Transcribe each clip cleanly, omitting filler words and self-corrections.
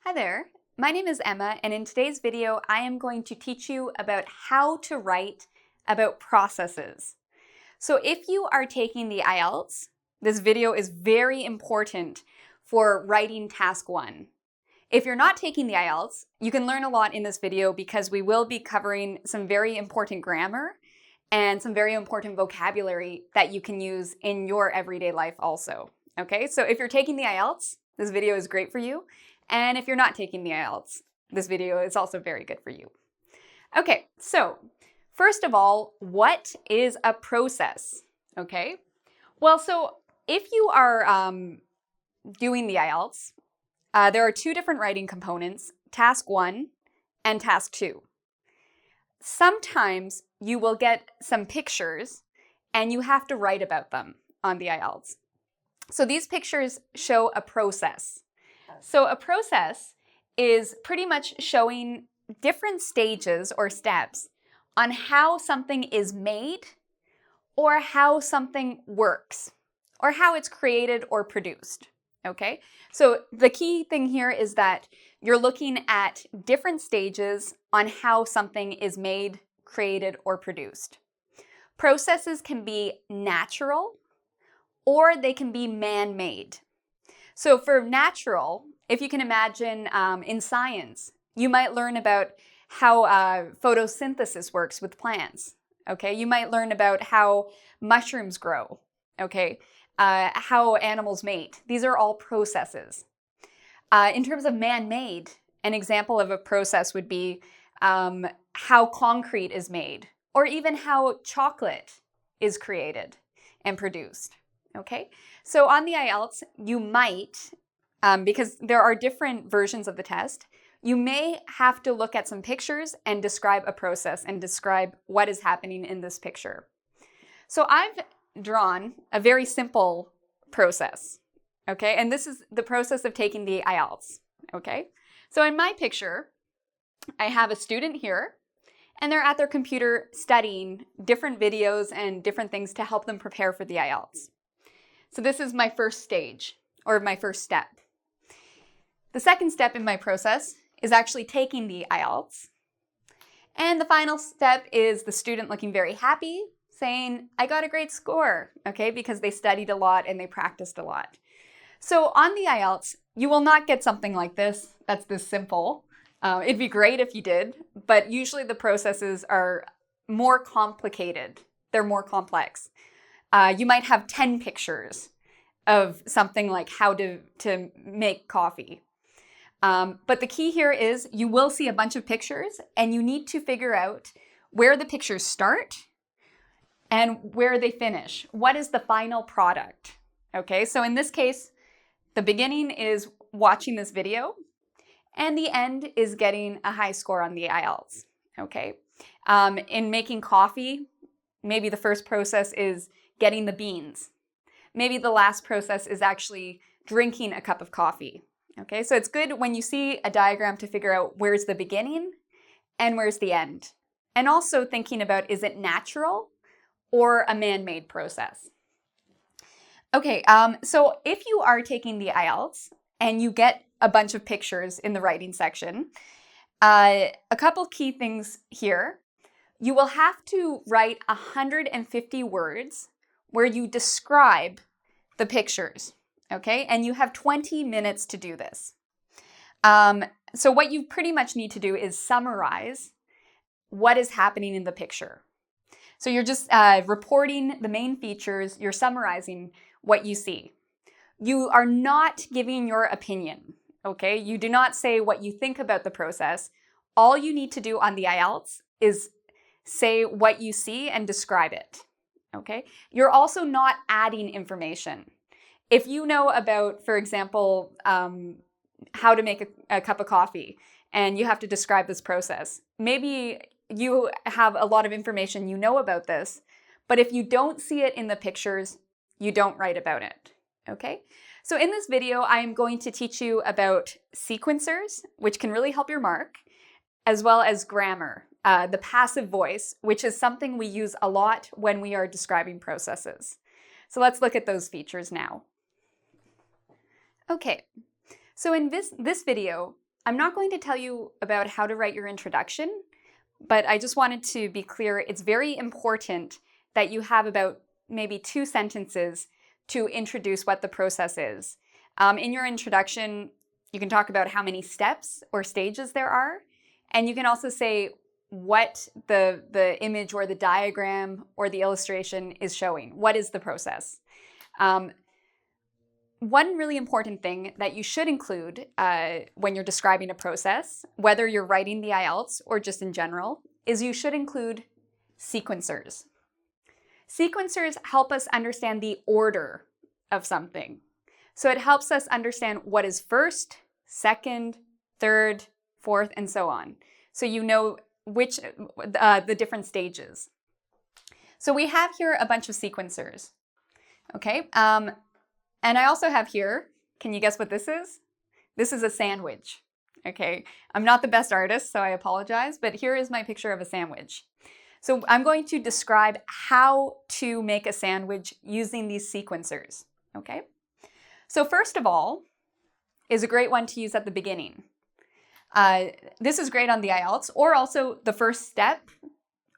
Hi there, my name is Emma, and in today's video I am going to teach you about how to write about processes. So if you are taking the IELTS, this video is very important for writing task 1. If you're not taking the IELTS, you can learn a lot in this video because we will be covering some very important grammar and some very important vocabulary that you can use in your everyday life also. Okay, so if you're taking the IELTS, this video is great for you. And if you're not taking the IELTS, this video is also very good for you. Okay, so first of all, what is a process? Okay, well, so if you are doing the IELTS, there are two different writing components, task 1 and task 2. Sometimes you will get some pictures and you have to write about them on the IELTS. So these pictures show a process. So a process is pretty much showing different stages or steps on how something is made or how something works or how it's created or produced. Okay, so the key thing here is that you're looking at different stages on how something is made, created, or produced. Processes can be natural or they can be man-made. So for natural, if you can imagine in science, you might learn about how photosynthesis works with plants. Okay, you might learn about how mushrooms grow. Okay, how animals mate. These are all processes. In terms of man-made, an example of a process would be how concrete is made, or even how chocolate is created and produced. Okay, so on the IELTS, you might, because there are different versions of the test, you may have to look at some pictures and describe a process and describe what is happening in this picture. So I've drawn a very simple process, okay? And this is the process of taking the IELTS, okay? So in my picture, I have a student here, and they're at their computer studying different videos and different things to help them prepare for the IELTS. So this is my first stage, or my first step. The second step in my process is actually taking the IELTS. And the final step is the student looking very happy, saying, I got a great score, okay, because they studied a lot and they practiced a lot. So on the IELTS, you will not get something like this, that's this simple. It'd be great if you did, but usually the processes are more complicated. They're more complex. You might have 10 pictures of something like how to make coffee. But the key here is you will see a bunch of pictures and you need to figure out where the pictures start and where they finish. What is the final product? Okay, so in this case, the beginning is watching this video and the end is getting a high score on the IELTS. Okay, in making coffee, maybe the first process is getting the beans. Maybe the last process is actually drinking a cup of coffee. Okay, so it's good when you see a diagram to figure out where's the beginning and where's the end. And also thinking about, is it natural or a man-made process? Okay, so if you are taking the IELTS and you get a bunch of pictures in the writing section, a couple key things here. You will have to write 150 words where you describe the pictures, okay? And you have 20 minutes to do this. So what you pretty much need to do is summarize what is happening in the picture. So you're just reporting the main features, you're summarizing what you see. You are not giving your opinion, okay? You do not say what you think about the process. All you need to do on the IELTS is say what you see and describe it, okay? You're also not adding information. If you know about, for example, how to make a cup of coffee and you have to describe this process, maybe you have a lot of information you know about this, but if you don't see it in the pictures, you don't write about it, okay? So in this video, I am going to teach you about sequencers, which can really help your mark, as well as grammar, the passive voice, which is something we use a lot when we are describing processes. So let's look at those features now. Okay, so in this video, I'm not going to tell you about how to write your introduction, but I just wanted to be clear, it's very important that you have about maybe 2 sentences to introduce what the process is. In your introduction, you can talk about how many steps or stages there are, and you can also say what the image or the diagram or the illustration is showing. What is the process? One really important thing that you should include when you're describing a process, whether you're writing the IELTS or just in general, is you should include sequencers. Sequencers help us understand the order of something. So it helps us understand what is first, second, third, fourth, and so on. So you know which the different stages. So we have here a bunch of sequencers. Okay. And I also have here, can you guess what this is? This is a sandwich, okay? I'm not the best artist, so I apologize, but here is my picture of a sandwich. So I'm going to describe how to make a sandwich using these sequencers, okay? So first of all, is a great one to use at the beginning. This is great on the IELTS, or also the first step,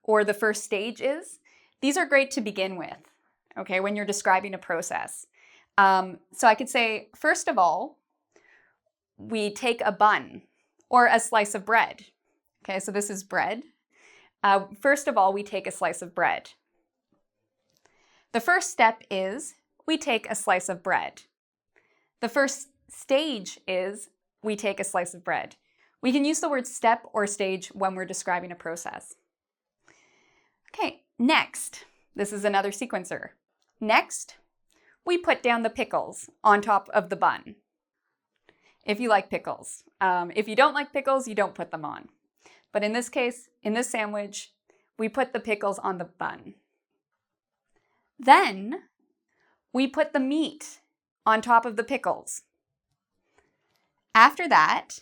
or the first stage is. These are great to begin with, okay, when you're describing a process. So I could say, first of all, we take a bun or a slice of bread. Okay, so this is bread. First of all, we take a slice of bread. The first step is we take a slice of bread. The first stage is we take a slice of bread. We can use the word step or stage when we're describing a process. Okay, next. This is another sequencer. Next, we put down the pickles on top of the bun. If you like pickles. If you don't like pickles, you don't put them on. But in this case, in this sandwich, we put the pickles on the bun. Then we put the meat on top of the pickles. After that,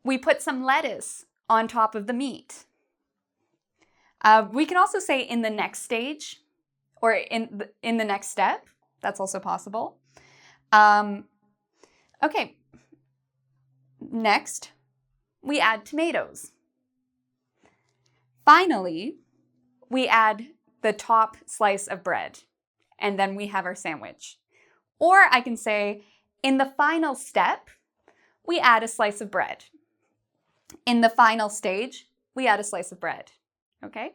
we put some lettuce on top of the meat. We can also say in the next stage or in the next step. That's also possible. Okay. Next, we add tomatoes. Finally, we add the top slice of bread, and then we have our sandwich. Or I can say, in the final step, we add a slice of bread. In the final stage, we add a slice of bread. Okay?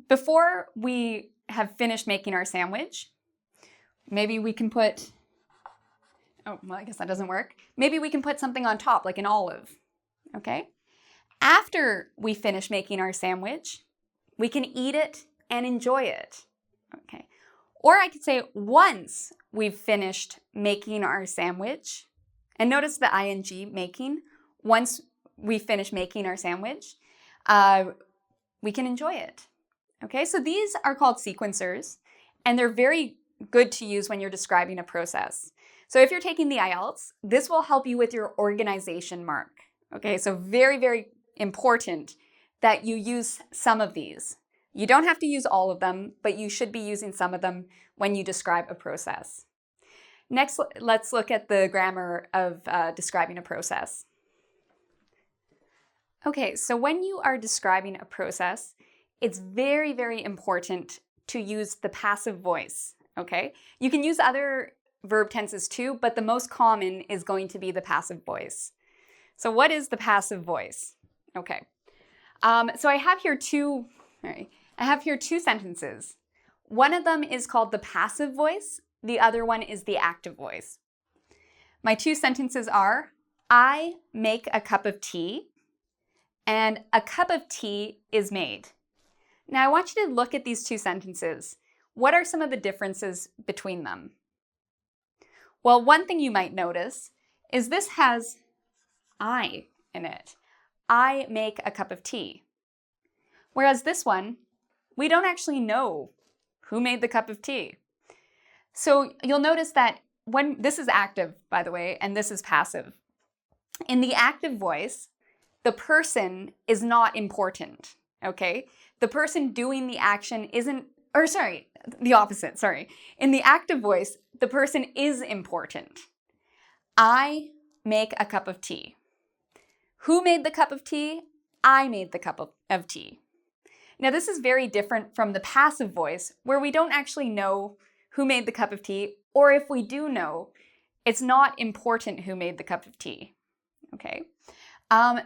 Before we have finished making our sandwich, maybe we can put, oh, well, I guess that doesn't work. Maybe we can put something on top, like an olive, okay? After we finish making our sandwich, we can eat it and enjoy it, okay? Or I could say once we've finished making our sandwich, and notice the ing making, once we finish making our sandwich, we can enjoy it. Okay, so these are called sequencers, and they're very good to use when you're describing a process. So if you're taking the IELTS, this will help you with your organization mark. Okay, so very, very important that you use some of these. You don't have to use all of them, but you should be using some of them when you describe a process. Next, let's look at the grammar of describing a process. Okay, so when you are describing a process, it's very, very important to use the passive voice, okay? You can use other verb tenses too, but the most common is going to be the passive voice. So what is the passive voice? Okay, so I have here two sentences. One of them is called the passive voice. The other one is the active voice. My two sentences are, I make a cup of tea, and a cup of tea is made. Now I want you to look at these two sentences. What are some of the differences between them? Well, one thing you might notice is this has I in it. I make a cup of tea. Whereas this one, we don't actually know who made the cup of tea. So you'll notice that when this is active, by the way, and this is passive. In the active voice, the person is not important, okay? The person doing the action isn't, or sorry, the opposite, sorry. In the active voice, the person is important. I make a cup of tea. Who made the cup of tea? I made the cup of tea. Now this is very different from the passive voice where we don't actually know who made the cup of tea, or if we do know, it's not important who made the cup of tea, okay?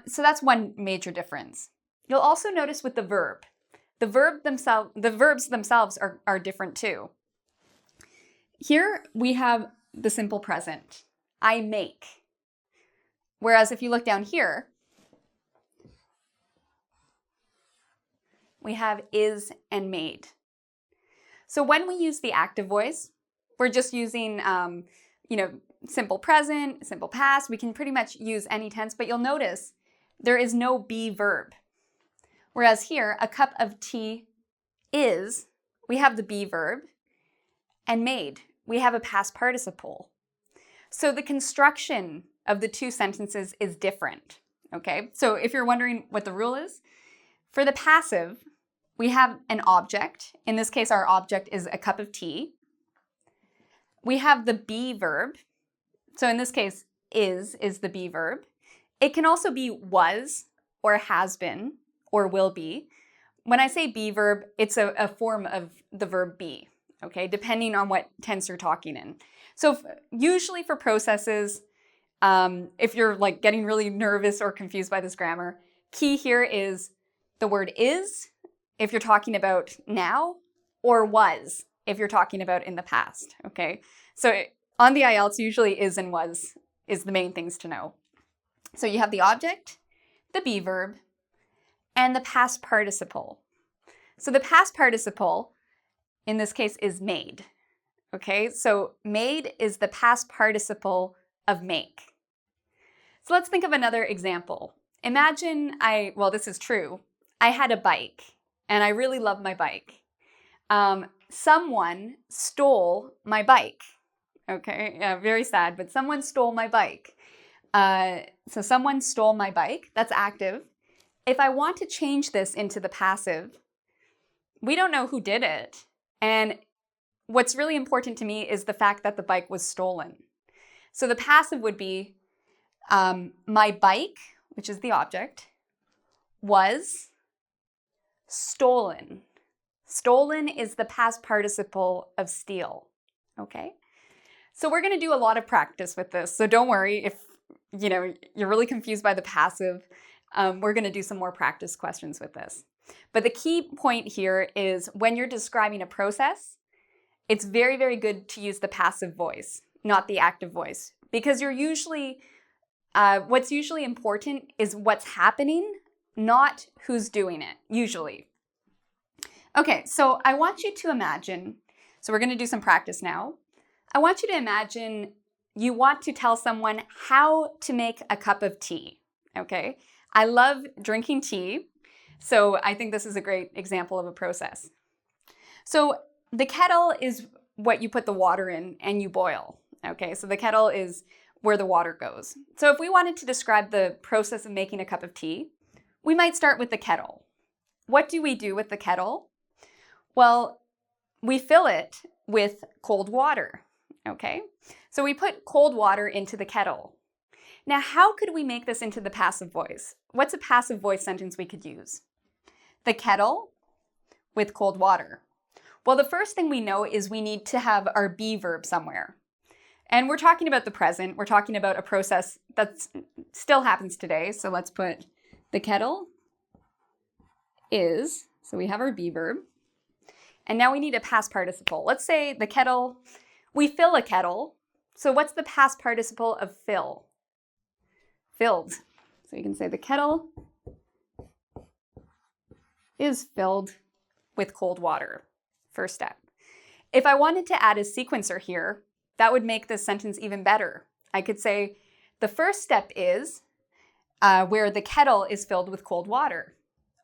So that's one major difference. You'll also notice with the verb, the verbs themselves are different too. Here we have the simple present, I make. Whereas if you look down here, we have is and made. So when we use the active voice, we're just using, simple present, simple past. We can pretty much use any tense, but you'll notice there is no be verb. Whereas here, a cup of tea is, we have the be verb, and made, we have a past participle. So the construction of the two sentences is different, okay? So if you're wondering what the rule is, for the passive, we have an object. In this case, our object is a cup of tea. We have the be verb. So in this case, is the be verb. It can also be was, or has been, or will be. When I say be verb, it's a form of the verb be, okay, depending on what tense you're talking in. So usually for processes, if you're like getting really nervous or confused by this grammar, key here is the word is, if you're talking about now, or was, if you're talking about in the past, okay? So on the IELTS, usually is and was is the main things to know. So you have the object, the be verb, and the past participle. So the past participle, in this case, is made, okay? So made is the past participle of make. So let's think of another example. Imagine this is true, I had a bike, and I really love my bike. Someone stole my bike. Okay, yeah, very sad, but someone stole my bike. So someone stole my bike, that's active. If I want to change this into the passive, we don't know who did it. And what's really important to me is the fact that the bike was stolen. So the passive would be my bike, which is the object, was stolen. Stolen is the past participle of steal, okay? So we're gonna do a lot of practice with this. So don't worry if you're really confused by the passive. We're gonna do some more practice questions with this. But the key point here is when you're describing a process, it's very, very good to use the passive voice, not the active voice, because you're usually, what's usually important is what's happening, not who's doing it, usually. Okay, so I want you to imagine, so we're gonna do some practice now. I want you to imagine you want to tell someone how to make a cup of tea, okay? I love drinking tea, so I think this is a great example of a process. So the kettle is what you put the water in and you boil, okay? So the kettle is where the water goes. So if we wanted to describe the process of making a cup of tea, we might start with the kettle. What do we do with the kettle? Well, we fill it with cold water, okay? So we put cold water into the kettle. Now, how could we make this into the passive voice? What's a passive voice sentence we could use? The kettle with cold water. Well, the first thing we know is we need to have our be verb somewhere. And we're talking about the present. We're talking about a process that still happens today. So let's put the kettle is, so we have our be verb. And now we need a past participle. Let's say the kettle, we fill a kettle. So what's the past participle of fill? Filled. So you can say the kettle is filled with cold water. First step. If I wanted to add a sequencer here, that would make this sentence even better. I could say the first step is where the kettle is filled with cold water.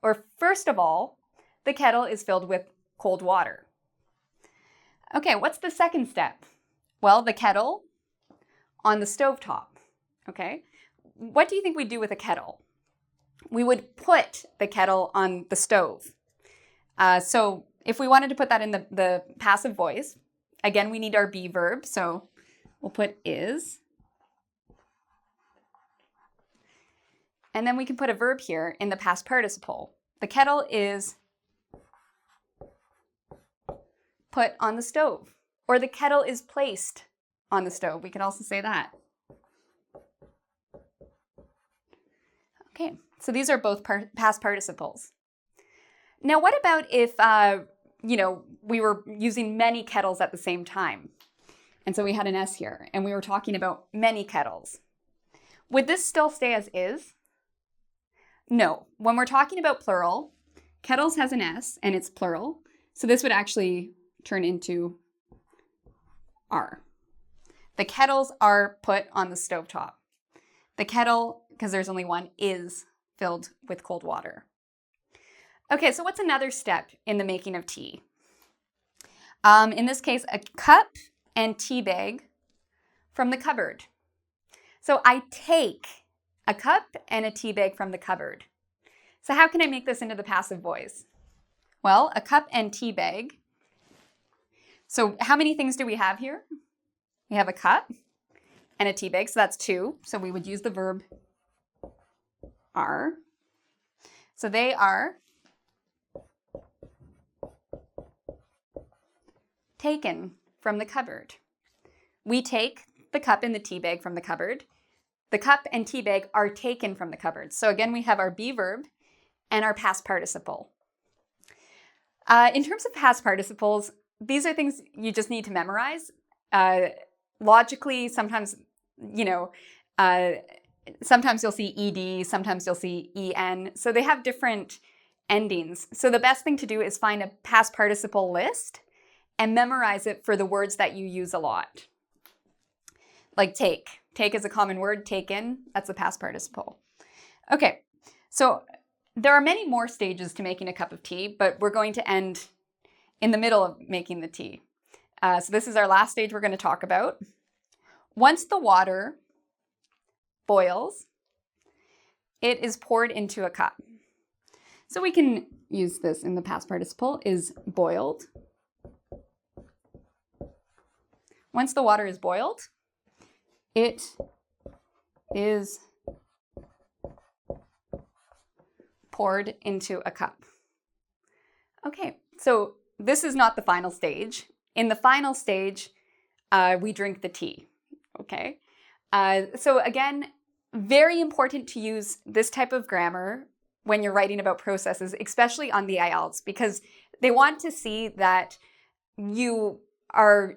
Or first of all, the kettle is filled with cold water. Okay, what's the second step? Well, the kettle on the stovetop, okay? What do you think we'd do with a kettle? We would put the kettle on the stove. So if we wanted to put that in the passive voice, again, we need our be verb, so we'll put is. And then we can put a verb here in the past participle. The kettle is put on the stove, or the kettle is placed on the stove. We can also say that. Okay, so these are both past participles. Now, what about if, we were using many kettles at the same time? And so we had an S here, and we were talking about many kettles. Would this still stay as is? No. When we're talking about plural, kettles has an S, and it's plural. So this would actually turn into are. The kettles are put on the stovetop. The kettle, because there's only one, is filled with cold water. Okay, so what's another step in the making of tea? In this case, a cup and tea bag from the cupboard. So I take a cup and a tea bag from the cupboard. So how can I make this into the passive voice? Well, a cup and tea bag. So how many things do we have here? We have a cup and a tea bag, so that's two. So we would use the verb are. So they are taken from the cupboard. We take the cup and the tea bag from the cupboard. The cup and tea bag are taken from the cupboard. So again, we have our be verb and our past participle. In terms of past participles, these are things you just need to memorize. Logically, sometimes, sometimes you'll see ed, sometimes you'll see en. So they have different endings. So the best thing to do is find a past participle list and memorize it for the words that you use a lot. Like take. Take is a common word. Taken, that's a past participle. Okay, so there are many more stages to making a cup of tea, but we're going to end in the middle of making the tea. So this is our last stage we're going to talk about. Once the water boils, it is poured into a cup. So we can use this in the past participle, is boiled. Once the water is boiled, it is poured into a cup. Okay, so this is not the final stage. In the final stage, we drink the tea, okay? So again, very important to use this type of grammar when you're writing about processes, especially on the IELTS, because they want to see that you are,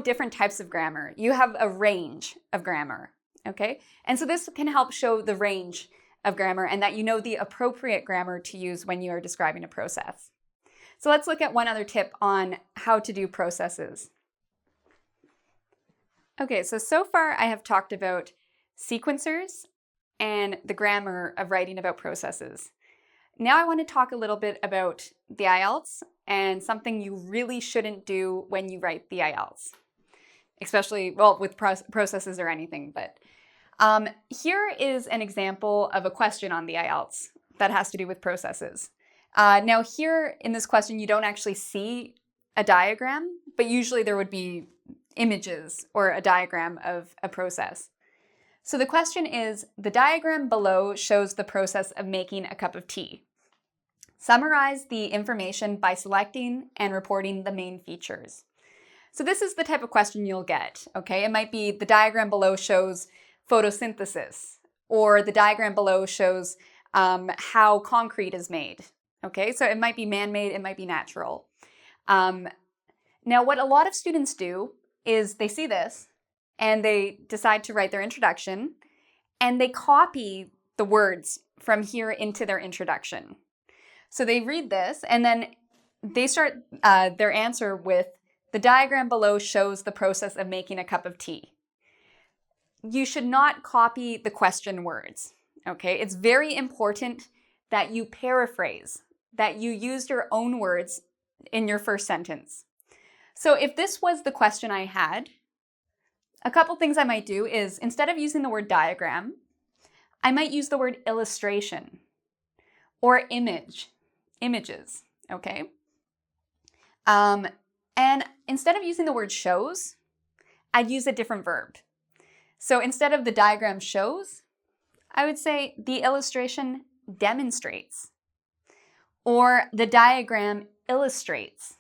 different types of grammar. You have a range of grammar, okay? And so this can help show the range of grammar and that you know the appropriate grammar to use when you are describing a process. So let's look at one other tip on how to do processes. Okay, so far I have talked about sequencers and the grammar of writing about processes. Now I want to talk a little bit about the IELTS and something you really shouldn't do when you write the IELTS, especially, well, with processes or anything. But here is an example of a question on the IELTS that has to do with processes. Now here in this question, you don't actually see a diagram, but usually there would be images or a diagram of a process. So the question is, the diagram below shows the process of making a cup of tea. Summarize the information by selecting and reporting the main features. So this is the type of question you'll get, okay? It might be the diagram below shows photosynthesis, or the diagram below shows how concrete is made, okay? So it might be man-made, it might be natural. Now, what a lot of students do is they see this and they decide to write their introduction and they copy the words from here into their introduction. So they read this and then they start their answer with, the diagram below shows the process of making a cup of tea. You should not copy the question words, okay? It's very important that you paraphrase, that you use your own words in your first sentence. So if this was the question I had, a couple things I might do is, instead of using the word diagram, I might use the word illustration or images, okay? And instead of using the word shows, I'd use a different verb. So instead of the diagram shows, I would say the illustration demonstrates, or the diagram illustrates,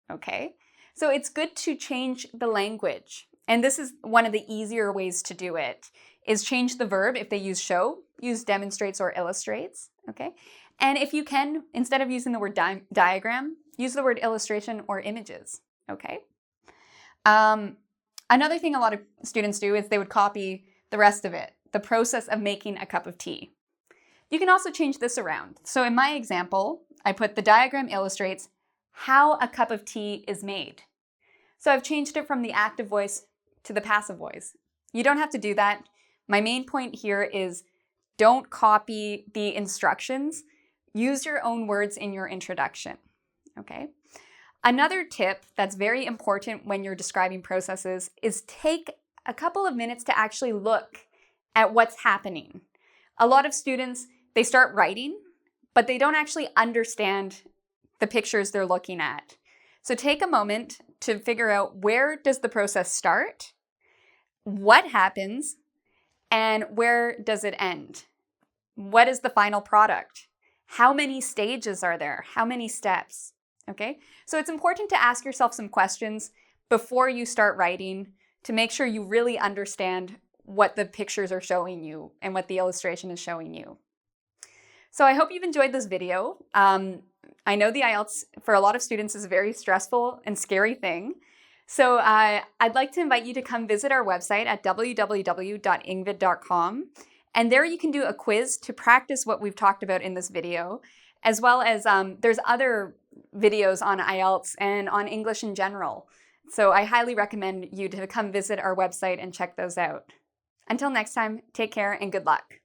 okay? So it's good to change the language. And this is one of the easier ways to do it, is change the verb. If they use show, use demonstrates or illustrates, okay? And if you can, instead of using the word diagram, use the word illustration or images, okay? Another thing a lot of students do is they would copy the rest of it, the process of making a cup of tea. You can also change this around. So in my example, I put the diagram illustrates how a cup of tea is made. So I've changed it from the active voice to the passive voice. You don't have to do that. My main point here is don't copy the instructions. Use your own words in your introduction, okay? Another tip that's very important when you're describing processes is take a couple of minutes to actually look at what's happening. A lot of students, they start writing, but they don't actually understand the pictures they're looking at. So take a moment to figure out, where does the process start, what happens, and where does it end? What is the final product? How many stages are there? How many steps? Okay, so it's important to ask yourself some questions before you start writing to make sure you really understand what the pictures are showing you and what the illustration is showing you. So I hope you've enjoyed this video. I know the IELTS for a lot of students is a very stressful and scary thing. So I'd like to invite you to come visit our website at www.engvid.com. And there you can do a quiz to practice what we've talked about in this video, as well as there's other videos on IELTS and on English in general. So I highly recommend you to come visit our website and check those out. Until next time, take care and good luck.